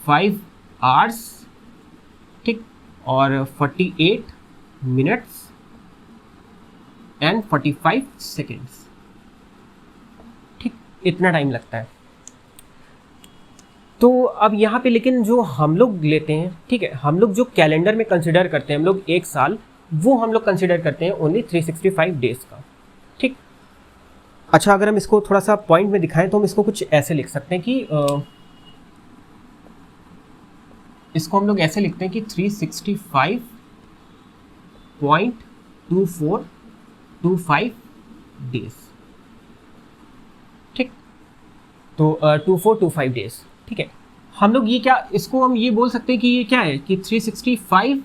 5 आवर्स, ठीक, और 48 मिनट्स एंड 45 सेकेंड्स, ठीक, इतना टाइम लगता है। तो अब यहाँ पे लेकिन जो हम लोग लेते हैं, ठीक है, हम लोग जो कैलेंडर में कंसिडर करते हैं हम लोग एक साल, वो हम लोग कंसिडर करते हैं ओनली 365 डेज का, ठीक। अच्छा, अगर हम इसको थोड़ा सा पॉइंट में दिखाएं तो हम इसको कुछ ऐसे लिख सकते हैं कि इसको हम लोग ऐसे लिखते हैं कि 365.2425 डेज, ठीक। तो 2425 डेज, ठीक है। हम लोग ये क्या, इसको हम ये बोल सकते हैं कि ये क्या है कि 365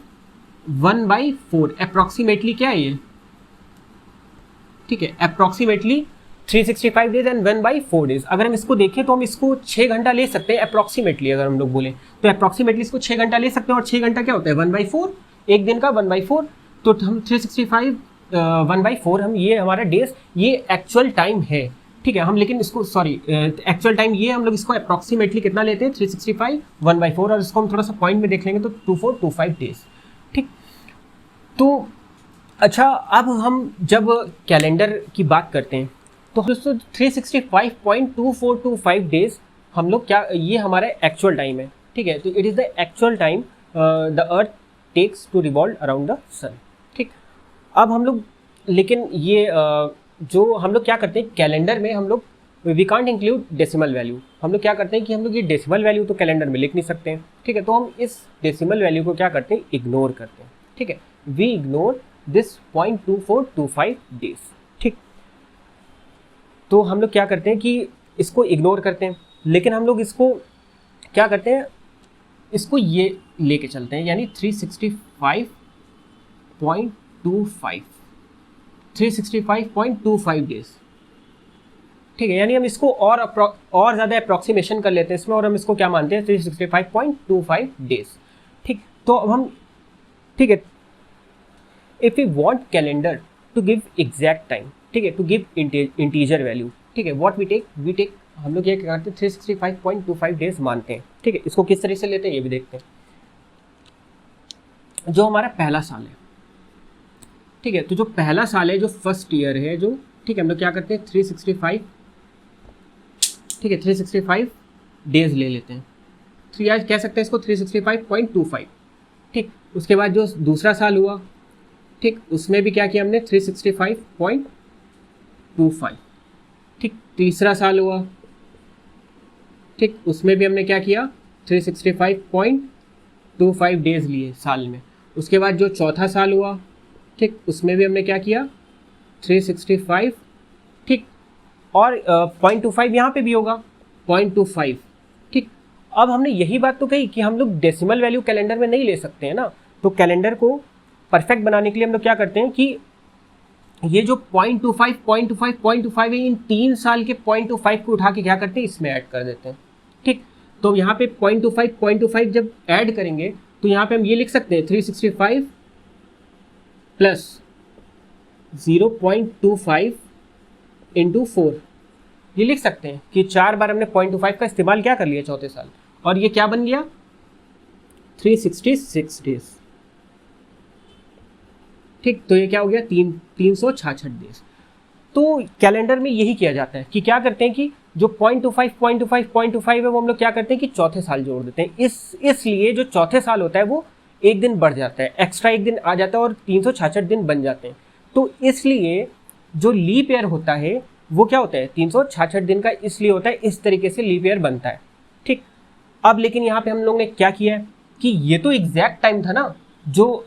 1/4 अप्रॉक्सीमेटली क्या है ये, ठीक है, अप्रॉक्सीमेटली 365 डेज एंड 1/4 डेज। अगर हम इसको देखें तो हम इसको 6 घंटा ले सकते हैं अप्रॉक्सीमेटली, अगर हम लोग बोलें तो अप्रॉक्सीमेटली इसको 6 घंटा ले सकते हैं, और 6 घंटा क्या होता है 1/4, एक दिन का 1/4। तो हम 365 1/4 हम ये हमारा डेज, ये एक्चुअल टाइम है, ठीक है। हम लेकिन इसको एक्चुअल टाइम ये हम लोग इसको अप्रॉक्सीमेटली कितना लेते हैं 365 1/4, और इसको हम थोड़ा सा पॉइंट में देख लेंगे तो 2425 डेज, ठीक। तो अच्छा, अब हम जब कैलेंडर की बात करते हैं तो दोस्तों 365.2425 डेज हम लोग क्या, ये हमारा एक्चुअल टाइम है, ठीक है। तो it is the actual time the earth takes to revolve around the sun, ठीक। अब हम लोग लेकिन ये जो हम लोग क्या करते हैं कैलेंडर में, हम लोग we can't include decimal value. हम लोग क्या करते हैं कि हम लोग ये डेसिमल वैल्यू तो कैलेंडर में लिख नहीं सकते हैं, ठीक है। तो हम इस डेसिमल वैल्यू को क्या करते हैं, इग्नोर करते हैं, ठीक है। वी इग्नोर दिस 0.2425 डेज, ठीक। तो हम लोग क्या करते हैं कि इसको इग्नोर करते हैं, लेकिन हम लोग इसको क्या करते हैं, इसको ये लेके चलते हैं, यानी 365.25 डेज, ठीक है। यानी हम इसको और ज़्यादा अप्रॉक्सीमेशन कर लेते हैं इसमें, और हम इसको क्या मानते हैं 365.25 डेज, ठीक। तो अब हम, ठीक है, if you want calendar to give exact time, ठीक है, टू गिव इंटीजर वैल्यू, ठीक है, व्हाट वी टेक हम लोग ये क्या करते हैं 365.25 डेज मानते हैं, ठीक है। इसको किस तरह से लेते हैं ये भी देखते हैं। जो हमारा पहला साल है, ठीक है, तो जो पहला साल है, जो फर्स्ट ईयर है, जो, ठीक है, हम लोग क्या करते हैं 365, ठीक है, 365 डेज ले लेते हैं, तो यार कह सकते हैं इसको 365.25, ठीक। उसके बाद जो दूसरा साल हुआ, ठीक, उसमें भी क्या किया हमने 365.25, ठीक। तीसरा साल हुआ, ठीक, उसमें भी हमने क्या किया 365.25 डेज लिए साल में। उसके बाद जो चौथा साल हुआ, ठीक, उसमें भी हमने क्या किया 365, ठीक, और 0.25 यहाँ पे भी होगा 0.25, ठीक। अब हमने यही बात तो कही कि हम लोग डेसिमल वैल्यू कैलेंडर में नहीं ले सकते हैं ना, तो कैलेंडर को परफेक्ट बनाने के लिए हम लोग क्या करते हैं कि ये जो 0.25 है, इन 3 साल के 0.25 को उठा के क्या करते हैं इसमें ऐड कर देते हैं, ठीक। तो यहाँ पे 0.25 जब ऐड करेंगे तो यहाँ पे हम ये लिख सकते हैं 365 प्लस 0.25 इंटू 4, ये लिख सकते हैं कि 4 बार हमने 0.25 का इस्तेमाल क्या कर लिया चौथे साल, और ये क्या बन गया 366 डेज। ठीक, तो ये क्या हो गया 366 डेज। तो कैलेंडर में यही किया जाता है कि क्या करते हैं कि जो 0.25 है वो हम लोग क्या करते हैं कि चौथे साल जोड़ देते हैं। इसलिए जो चौथे साल होता है वो एक दिन बढ़ जाता है, एक्स्ट्रा एक दिन आ जाता है और 366 दिन बन जाते हैं। तो इसलिए जो लीप ईयर होता है वो क्या होता है 366 दिन का, इसलिए होता है, इस तरीके से लीप ईयर बनता है। ठीक, अब लेकिन यहाँ पे हम लोग ने क्या किया है कि ये तो एग्जैक्ट टाइम था ना जो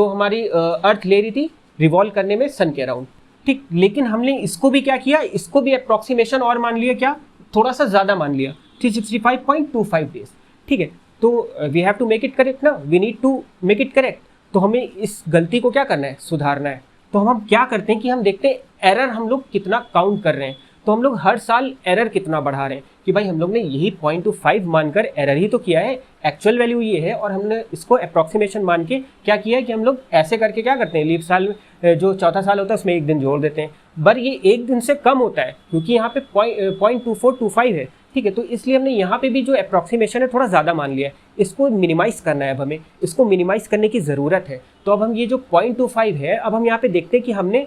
हमारी अर्थ ले रही थी रिवॉल्व करने में सन के अराउंड। ठीक, लेकिन हमने इसको भी क्या किया, इसको भी अप्रॉक्सीमेशन और मान लिया, क्या थोड़ा सा ज़्यादा मान लिया 365.25 डेज। ठीक है, तो we have to make it correct ना, we need to make it correct. तो हमें इस गलती को क्या करना है, सुधारना है। तो हम क्या करते हैं कि हम देखते हैं एरर हम लोग कितना काउंट कर रहे हैं। तो हम लोग हर साल एरर कितना बढ़ा रहे हैं कि भाई हम लोग ने यही 0.25 मानकर एरर ही तो किया है, एक्चुअल वैल्यू ये है, और हमने इसको अप्रॉक्सीमेशन मान के क्या किया है कि हम लोग ऐसे करके क्या करते हैं, लीप साल जो चौथा साल होता है उसमें एक दिन जोड़ देते हैं। पर ये एक दिन से कम होता है क्योंकि यहाँ पे 0.2425 है। ठीक है, तो इसलिए हमने यहाँ पे भी जो अप्रॉक्सीमेशन है थोड़ा ज़्यादा मान लिया है। इसको मिनिमाइज़ करना है, अब हमें इसको मिनिमाइज़ करने की ज़रूरत है। तो अब हम ये जो 0.25 है, अब हम यहाँ पे देखते हैं कि हमने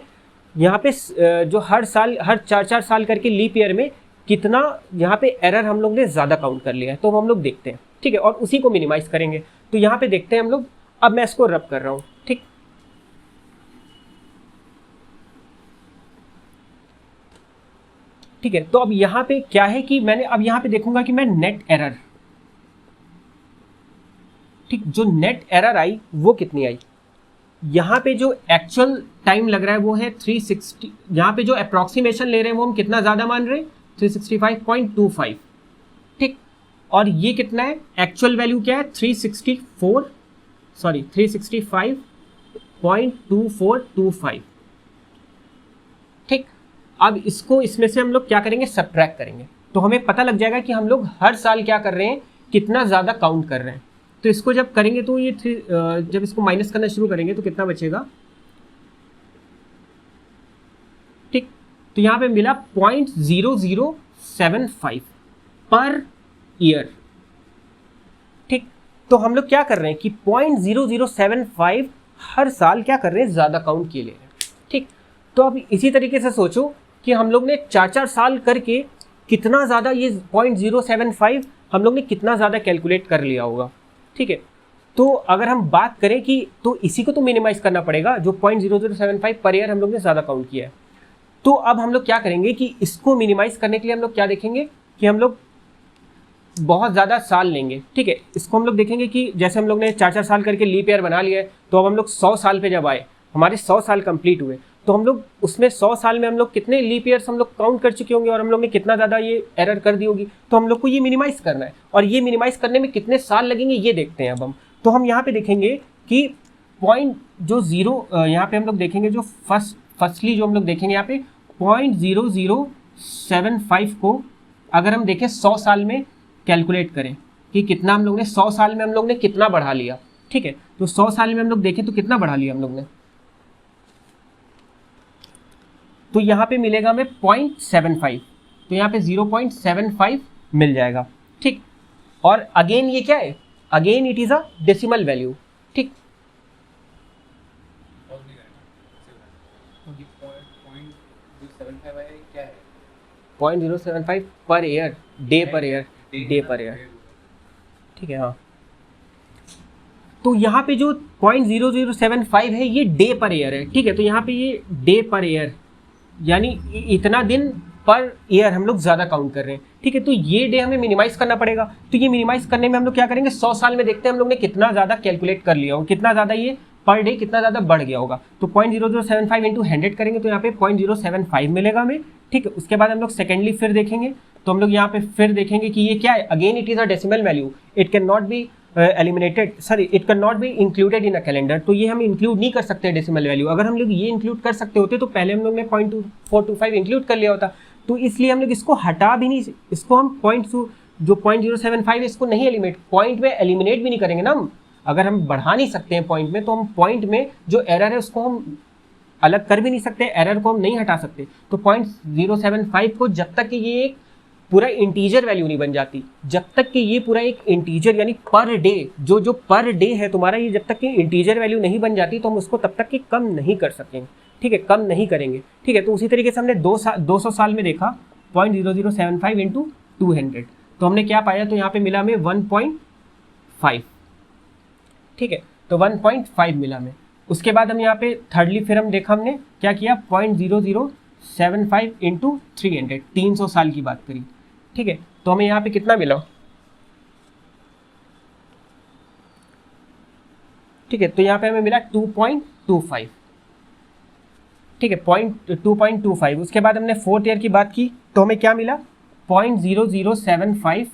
यहाँ पे जो हर साल, हर 4 साल करके लीप ईयर में कितना यहाँ पे एरर हम लोग ने ज़्यादा काउंट कर लिया है। तो हम लोग देखते हैं, ठीक है, और उसी को मिनिमाइज़ करेंगे। तो यहाँ पे देखते हैं हम लोग, अब मैं इसको रब कर रहा हूँ। ठीक, ठीक है, तो अब यहाँ पे क्या है कि मैंने अब यहाँ पे देखूंगा कि मैं नेट एरर, ठीक, जो नेट एरर आई वो कितनी आई। यहाँ पे जो एक्चुअल टाइम लग रहा है वो है 360, यहाँ पे जो अप्रॉक्सीमेशन ले रहे हैं वो हम कितना ज़्यादा मान रहे हैं 365.25। ठीक, और ये कितना है, एक्चुअल वैल्यू क्या है 365.2425। ठीक, अब इसको इसमें से हम लोग क्या करेंगे, सब्ट्रैक्ट करेंगे, तो हमें पता लग जाएगा कि हम लोग हर साल क्या कर रहे हैं, कितना ज़्यादा काउंट कर रहे हैं। तो इसको जब करेंगे तो ये जब इसको माइनस करना शुरू करेंगे तो कितना बचेगा। ठीक, तो यहाँ पे मिला 0.0075 पर ईयर। ठीक, तो हम लोग क्या कर रहे हैं कि 0.0075 हर साल क्या कर रहे हैं, ज़्यादा काउंट किए ले रहे हैं। ठीक, तो अब इसी तरीके से सोचो कि हम लोग ने 4 साल करके कितना ज़्यादा ये 0.075 हम लोग ने कितना ज़्यादा कैलकुलेट कर लिया होगा। ठीक है, तो अगर हम बात करें कि तो इसी को तो मिनिमाइज करना पड़ेगा, जो 0.0075 पर ईयर हम लोग ने ज़्यादा काउंट किया है। तो अब हम लोग क्या करेंगे कि इसको मिनिमाइज करने के लिए हम लोग क्या देखेंगे कि हम लोग बहुत ज़्यादा साल लेंगे। ठीक है, इसको हम लोग देखेंगे कि जैसे हम लोग ने 4 साल करके लीप ईयर बना लिया है, तो अब हम लोग 100 साल पे जब आए, हमारे 100 साल कंप्लीट हुए, तो हम लोग उसमें 100 साल में हम लोग कितने लीप ईयर्स हम लोग काउंट कर चुके होंगे और हम लोग ने कितना ज़्यादा ये एरर कर दी होगी। तो हम लोग को ये मिनिमाइज़ करना है, और ये मिनिमाइज़ करने में कितने साल लगेंगे ये देखते हैं अब हम। तो हम यहाँ पे देखेंगे कि पॉइंट जो ज़ीरो यहाँ पे हम लोग देखेंगे, जो फर्स्टली जो हम लोग देखेंगे यहाँ पे 0.0075 को अगर हम देखें 100 साल में कैलकुलेट करें कि कितना हम लोग ने 100 साल में हम लोग ने कितना बढ़ा लिया। ठीक है, तो 100 साल में हम लोग देखें तो कितना बढ़ा लिया हम लोग ने, तो यहाँ पे मिलेगा हमें 0.75, तो यहाँ पे 0.75 मिल जाएगा। ठीक, और अगेन ये क्या है, again it is a decimal value. ठीक, 0.075 per year, day per year, day per year. ठीक है, हाँ, तो यहाँ पे जो 0.0075 है ये डे पर ईयर है। ठीक है, तो यहाँ पे ये डे पर ईयर यानी इतना दिन पर ईयर हम लोग ज़्यादा काउंट कर रहे हैं। ठीक है, तो ये डे हमें मिनिमाइज़ करना पड़ेगा। तो ये मिनिमाइज़ करने में हम लोग क्या करेंगे, 100 साल में देखते हैं हम लोग ने कितना ज़्यादा कैलकुलेट कर लिया होगा, कितना ज़्यादा ये पर डे कितना ज़्यादा बढ़ गया होगा। तो 0.0075 इंटू 100 करेंगे तो यहाँ पे 0.075 मिलेगा हमें। ठीक है, उसके बाद हम लोग सेकेंडली फिर देखेंगे, तो हम लोग यहाँ पे फिर देखेंगे कि ये क्या है, again it is a decimal value, it can not be eliminated, sorry it can not be included in a calendar. तो ये हम इंक्लूड नहीं कर सकते डेसिमल वैल्यू। अगर हम लोग ये इंक्लूड कर सकते होते तो पहले हम लोग ने 0.2425 इंक्लूड कर लिया होता। तो इसलिए हम लोग इसको हटा भी नहीं, इसको हम जो 0.075 है इसको नहीं एलिमिनेट, पॉइंट में एलिमिनेट भी नहीं करेंगे ना हम। अगर हम बढ़ा नहीं सकते हैं पॉइंट में, तो हम पॉइंट में जो एरर है उसको हम अलग कर भी नहीं सकते, एरर को हम नहीं हटा सकते। तो 0.075 को जब तक कि ये एक पूरा इंटीजर वैल्यू नहीं बन जाती, जब तक कि ये पूरा एक इंटीजर यानी पर डे, जो पर डे है तुम्हारा, ये जब तक कि इंटीजर वैल्यू नहीं बन जाती तो हम उसको तब तक कि कम नहीं कर सकेंगे। ठीक है, कम नहीं करेंगे। ठीक है, तो उसी तरीके से हमने 200 साल में देखा 0.0075 इंटू 200, तो हमने क्या पाया, तो यहाँ पे मिला हमें 1.5। ठीक है, तो 1.5 मिला हमें। उसके बाद हम यहाँ पे थर्डली फिर हम देखा, हमने क्या किया, 0.0075 इंटू 300, 300 साल की बात करी। ठीक है, तो हमें यहाँ पे कितना मिला, ठीक है, तो यहाँ पे हमें मिला 2.25। ठीक है, 2.25। उसके बाद हमने 4th ईयर की बात की, तो हमें क्या मिला, 0.0075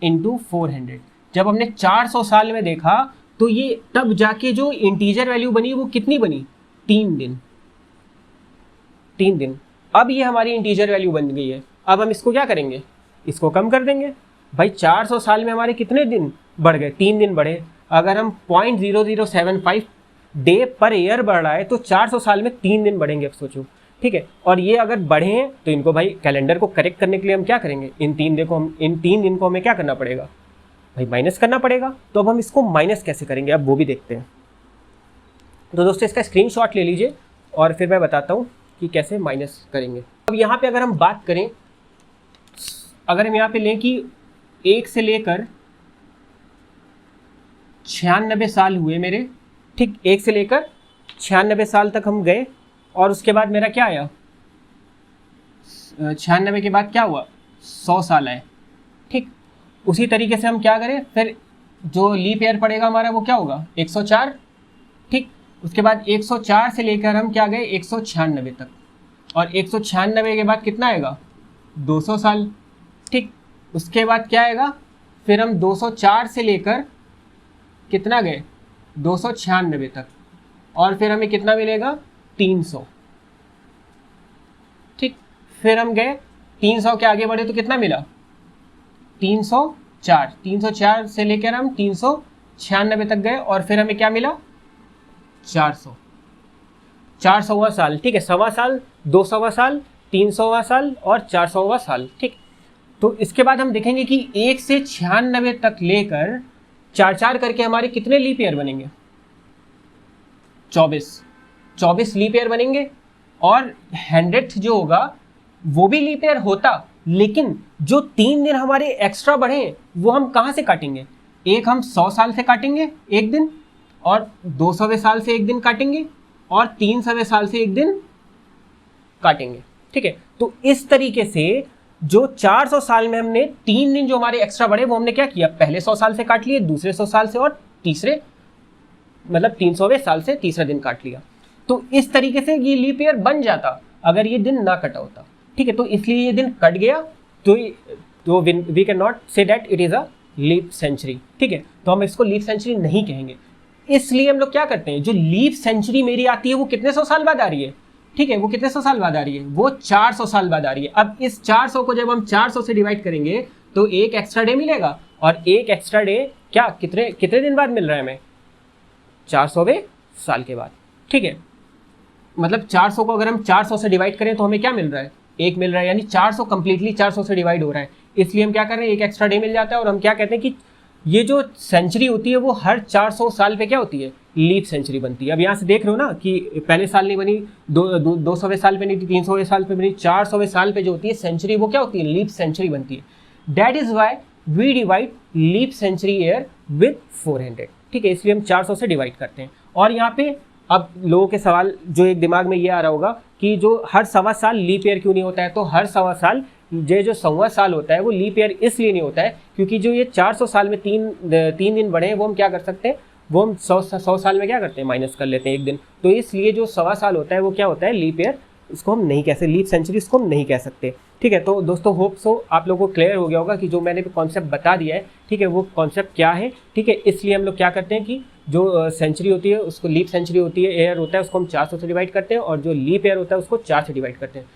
इंटू 400। जब हमने 400 साल में देखा तो ये तब जाके जो इंटीजर वैल्यू बनी वो कितनी बनी, 3 दिन। 3 दिन। अब ये हमारी इंटीजर वैल्यू बन गई है। अब हम इसको क्या करेंगे, इसको कम कर देंगे। भाई 400 साल में हमारे कितने दिन बढ़ गए, 3 दिन बढ़े। अगर हम 0.0075 डे पर ईयर बढ़ रहा है तो 400 साल में 3 दिन बढ़ेंगे, अब सोचो। ठीक है, और ये अगर बढ़े हैं तो इनको भाई कैलेंडर को करेक्ट करने के लिए हम क्या करेंगे, इन 3 दिन को हमें क्या करना पड़ेगा भाई, माइनस करना पड़ेगा। तो अब हम इसको माइनस कैसे करेंगे, अब वो भी देखते हैं। तो दोस्तों इसका स्क्रीनशॉट ले लीजिए और फिर मैं बताता हूँ कि कैसे माइनस करेंगे। अब यहाँ पे अगर हम बात करें, अगर हम यहाँ पे लें कि 1 से लेकर 96 साल हुए मेरे, ठीक, 1 से लेकर 96 साल तक हम गए, और उसके बाद मेरा क्या आया, 96 के बाद क्या हुआ, 100 साल आए। ठीक, उसी तरीके से हम क्या करें, फिर जो लीप ईयर पड़ेगा हमारा वो क्या होगा, 104। ठीक, उसके बाद 104 से लेकर हम क्या गए 196 तक, और 196 के बाद कितना आएगा, 200 साल। ठीक, उसके बाद क्या आएगा, फिर हम 204 से लेकर कितना गए, 296 तक, और फिर हमें कितना मिलेगा, 300। ठीक, फिर हम गए 300 के आगे बढ़े तो कितना मिला, 304 से लेकर हम 396 तक गए, और फिर हमें क्या मिला, 400वां साल। ठीक है, 100वां साल, 200वां साल, 300वां साल और 400वां साल। ठीक, तो इसके बाद हम देखेंगे कि 1 से 96 तक लेकर 4 करके हमारे कितने लीप ईयर बनेंगे, 24 लीप ईयर बनेंगे। और 100th जो होगा वो भी लीप ईयर होता, लेकिन जो 3 दिन हमारे एक्स्ट्रा बढ़े वो हम कहाँ से काटेंगे, एक हम 100 साल से काटेंगे 1 दिन, और 200वें साल से 1 दिन काटेंगे, और 300वें साल से 1 दिन काटेंगे। ठीक है, तो इस तरीके से जो 400 साल में हमने 3 दिन जो हमारे एक्स्ट्रा बढ़े वो हमने क्या किया, पहले 100 साल से काट लिए, दूसरे 100 साल से, और तीसरे मतलब 300वें साल से तीसरा दिन काट लिया। तो इस तरीके से ये लीप ईयर बन जाता अगर ये दिन ना कटा होता। ठीक है, तो इसलिए ये दिन कट गया, तो we can not say that it is a leap century. ठीक है, तो हम इसको लीप सेंचुरी नहीं कहेंगे। इसलिए हम लोग क्या करते हैं, जो लीप सेंचुरी मेरी आती है वो कितने 100 साल बाद आ रही है। ठीक है, वो कितने 100 साल बाद आ रही है, वो 400 साल बाद आ रही है। अब इस 400 को जब हम 400 से डिवाइड करेंगे तो एक एक्स्ट्रा डे मिलेगा, और एक एक्स्ट्रा डे क्या कितने दिन बाद मिल रहा है हमें, 400वें साल के बाद। ठीक है, मतलब 400 को अगर हम 400 से डिवाइड करें तो हमें क्या मिल रहा है, 1 मिल रहा है, यानी 400 कंप्लीटली 400 से डिवाइड हो रहा है। इसलिए हम क्या कर रहे हैं, एक एक्स्ट्रा डे मिल जाता है, और हम क्या कहते हैं कि ये जो सेंचुरी होती है वो हर 400 साल पे क्या होती है, लीप सेंचुरी बनती है। अब यहाँ से देख रहे हो ना कि पहले साल नहीं बनी, 200वें साल पे नहीं थी, 300वें साल पे बनी, 400वें साल पे जो होती है सेंचुरी वो क्या होती है, लीप सेंचुरी बनती है। That is why we divide leap century year with 400। ठीक है, इसलिए हम 400 से डिवाइड करते हैं। और यहाँ पे अब लोगों के सवाल जो एक दिमाग में ये आ रहा होगा कि जो हर 1.25 साल लीप ईयर क्यों नहीं होता है, तो हर 1.25 साल जो 100वां साल होता है वो लीप ईयर इसलिए नहीं होता है क्योंकि जो ये 400 साल में तीन दिन बढ़े हैं वो हम क्या कर सकते हैं, वो हम 100 साल में क्या करते हैं, माइनस कर लेते हैं 1 दिन। तो इसलिए जो 1.25 साल होता है वो क्या होता है, लीप ईयर, इसको हम नहीं कह सकते, लीप सेंचुरी इसको हम नहीं कह सकते। ठीक है, तो दोस्तों होप सो आप लोगों को क्लियर हो गया होगा कि जो मैंने कॉन्सेप्ट बता दिया है, ठीक है, वो कॉन्सेप्ट क्या है। ठीक है, इसलिए हम लोग क्या करते हैं कि जो सेंचुरी होती है उसको, लीप सेंचुरी होती है, ईयर होता है, उसको हम 400 से डिवाइड करते हैं, और जो लीप ईयर होता है उसको 4 से डिवाइड करते हैं।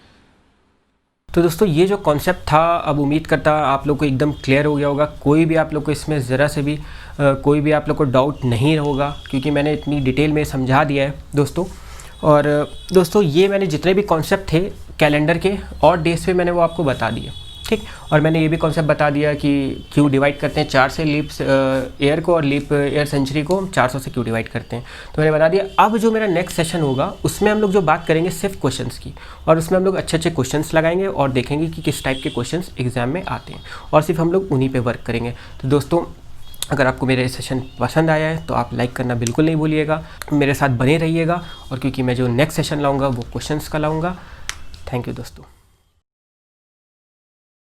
तो दोस्तों ये जो कॉन्सेप्ट था, अब उम्मीद करता आप लोग को एकदम क्लियर हो गया होगा। कोई भी आप लोग को इसमें ज़रा से भी कोई भी आप लोग को डाउट नहीं होगा, क्योंकि मैंने इतनी डिटेल में समझा दिया है दोस्तों। और दोस्तों ये मैंने जितने भी कॉन्सेप्ट थे कैलेंडर के और डेज पे मैंने वो आपको बता दिया, ठीक। और मैंने ये भी कॉन्सेप्ट बता दिया कि क्यों डिवाइड करते हैं 4 से लीप ईयर को, और लीप ईयर सेंचुरी को 400 से क्यों डिवाइड करते हैं, तो मैंने बता दिया। अब जो मेरा नेक्स्ट सेशन होगा उसमें हम लोग जो बात करेंगे सिर्फ क्वेश्चंस की, और उसमें हम लोग अच्छे अच्छे क्वेश्चंस लगाएंगे और देखेंगे कि किस टाइप के क्वेश्चंस एग्जाम में आते हैं, और सिर्फ हम लोग उन्हीं पर वर्क करेंगे। तो दोस्तों अगर आपको मेरा ये सेशन पसंद आया है तो आप लाइक करना बिल्कुल नहीं भूलिएगा, मेरे साथ बने रहिएगा, और क्योंकि मैं जो नेक्स्ट सेशन लाऊंगा वो क्वेश्चंस का लाऊंगा। थैंक यू दोस्तों।